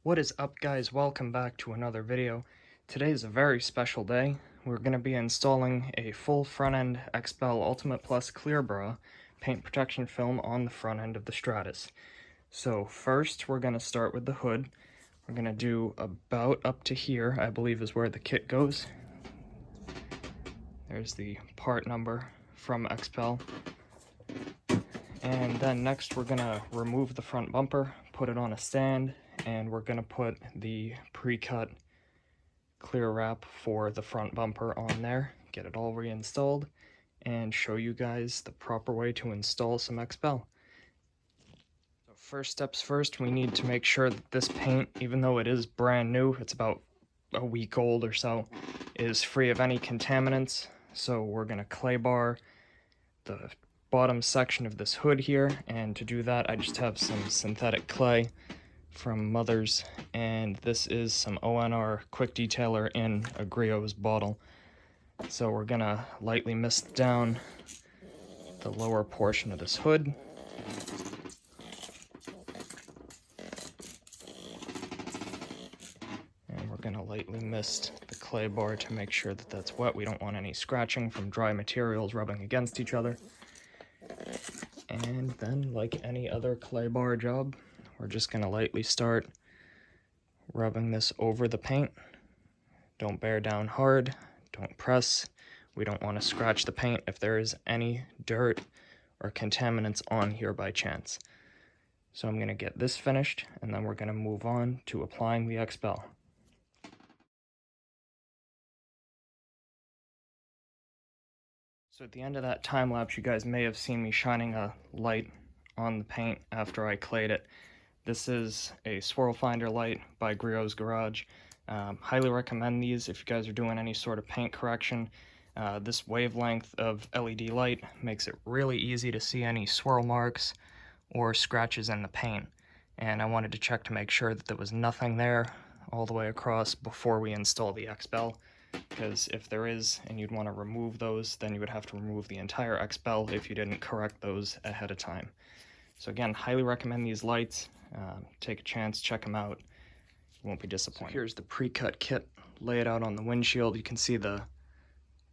What is up, guys? Welcome back to another video. Today is a very special day. We're going to be installing a full front-end Xpel Ultimate Plus Clear Bra paint protection film on the front end of the Stratus. So first we're going to start with the hood. We're going to do about up to here, I believe is where the kit goes. There's the part number from Xpel. And then next we're going to remove the front bumper, put it on a stand, and we're going to put the pre-cut clear wrap for the front bumper on there, get it all reinstalled, and show you guys the proper way to install some Xpel. So first steps first, we need to make sure that this paint, even though it is brand new, it's about a week old or so, is free of any contaminants. So we're going to clay bar the bottom section of this hood here, and to do that I just have some synthetic clay from Mother's, and this is some ONR quick detailer in a Griot's bottle. So we're gonna lightly mist down the lower portion of this hood. And we're gonna lightly mist the clay bar to make sure that that's wet. We don't want any scratching from dry materials rubbing against each other. And then, like any other clay bar job, we're just going to lightly start rubbing this over the paint. Don't bear down hard, don't press. We don't want to scratch the paint if there is any dirt or contaminants on here by chance. So I'm going to get this finished, and then we're going to move on to applying the Xpel. So at the end of that time lapse, you guys may have seen me shining a light on the paint after I clayed it. This is a Swirl Finder light by Griot's Garage. Highly recommend these if you guys are doing any sort of paint correction. This wavelength of LED light makes it really easy to see any swirl marks or scratches in the paint. And I wanted to check to make sure that there was nothing there all the way across before we install the Xpel. Because if there is, and you'd want to remove those, then you would have to remove the entire Xpel if you didn't correct those ahead of time. So again, highly recommend these lights. Take a chance, check them out. You won't be disappointed. So here's the pre-cut kit. Lay it out on the windshield. You can see the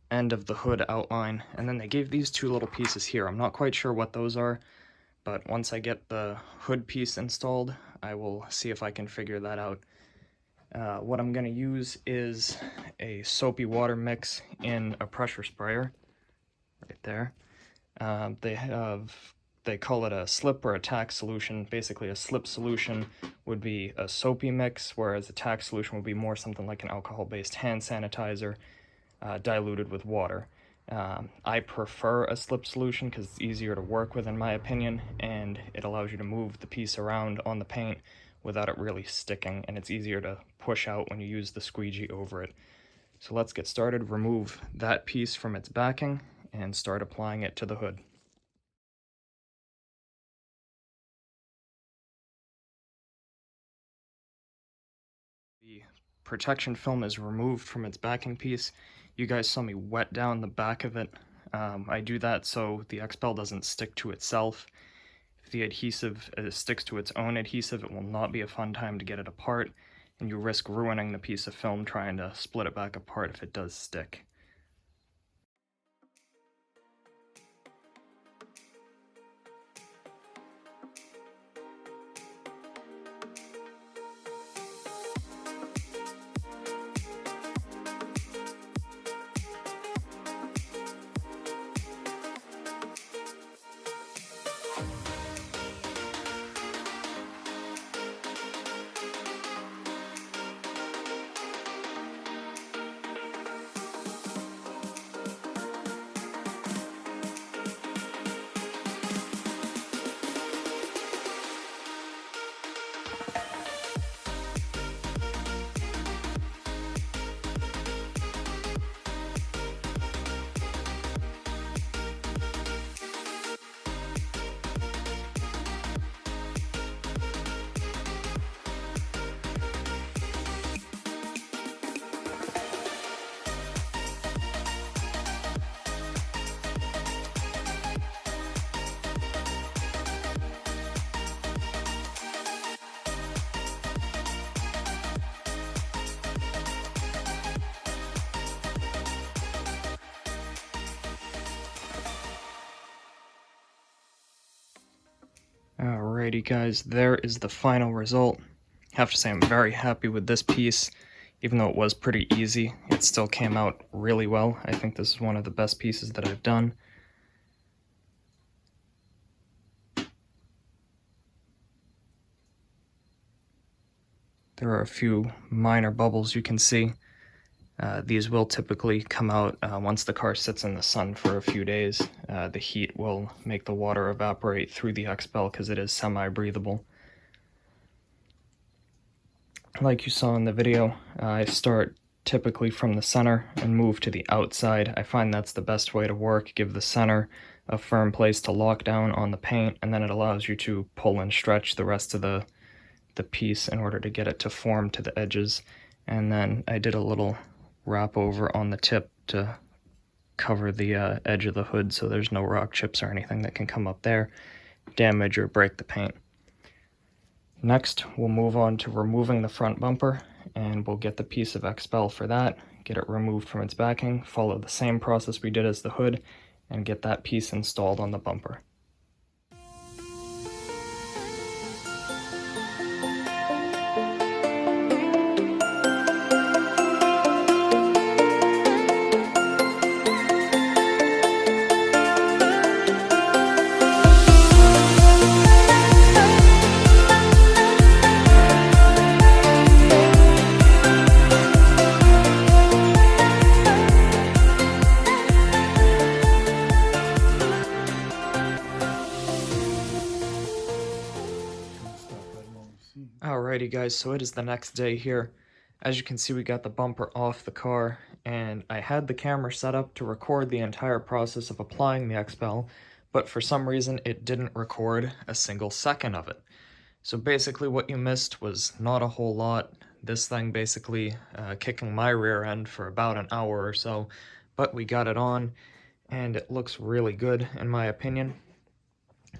end of the hood outline. And then they gave these two little pieces here. I'm not quite sure what those are, but once I get the hood piece installed, I will see if I can figure that out. What I'm going to use is a soapy water mix in a pressure sprayer, right there. They call it a slip or a tack solution. Basically, a slip solution would be a soapy mix, whereas a tack solution would be more something like an alcohol-based hand sanitizer diluted with water. I prefer a slip solution because it's easier to work with, in my opinion, and it allows you to move the piece around on the paint without it really sticking, and it's easier to push out when you use the squeegee over it. So let's get started. Remove that piece from its backing and start applying it to the hood. The protection film is removed from its backing piece. You guys saw me wet down the back of it. I do that so the Xpel doesn't stick to itself. If the adhesive sticks to its own adhesive, it will not be a fun time to get it apart, and you risk ruining the piece of film trying to split it back apart if it does stick. Alrighty guys, there is the final result. I have to say I'm very happy with this piece. Even though it was pretty easy, it still came out really well. I think this is one of the best pieces that I've done. There are a few minor bubbles you can see. These will typically come out once the car sits in the sun for a few days. The heat will make the water evaporate through the Xpel because it is semi-breathable. Like you saw in the video, I start typically from the center and move to the outside. I find that's the best way to work. Give the center a firm place to lock down on the paint, and then it allows you to pull and stretch the rest of the piece in order to get it to form to the edges. And then I did a little wrap over on the tip to cover the edge of the hood so there's no rock chips or anything that can come up there, damage or break the paint. Next, we'll move on to removing the front bumper, and we'll get the piece of Xpel for that, get it removed from its backing, follow the same process we did as the hood, and get that piece installed on the bumper. Alrighty guys, so it is the next day here. As you can see, we got the bumper off the car, and I had the camera set up to record the entire process of applying the Xpel, but for some reason it didn't record a single second of it. So basically what you missed was not a whole lot. This thing basically kicking my rear end for about an hour or so, but we got it on, and it looks really good in my opinion.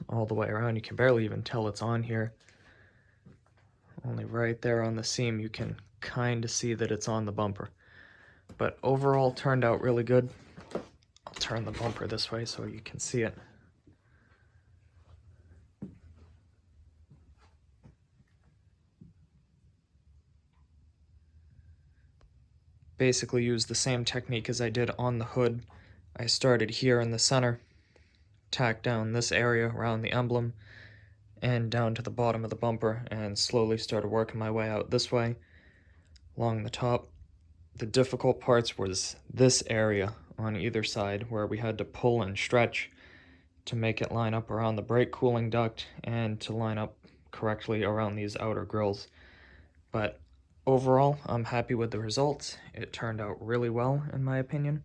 All the way around, you can barely even tell it's on here. Only right there on the seam you can kind of see that it's on the bumper. But overall turned out really good. I'll turn the bumper this way so you can see it. Basically used the same technique as I did on the hood. I started here in the center, tacked down this area around the emblem, and down to the bottom of the bumper, and slowly started working my way out this way along the top. The difficult parts was this area on either side where we had to pull and stretch to make it line up around the brake cooling duct and to line up correctly around these outer grills. But overall, I'm happy with the results. It turned out really well in my opinion.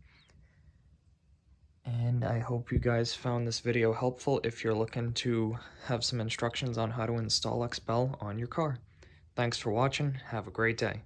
And I hope you guys found this video helpful if you're looking to have some instructions on how to install Xpel on your car. Thanks for watching. Have a great day.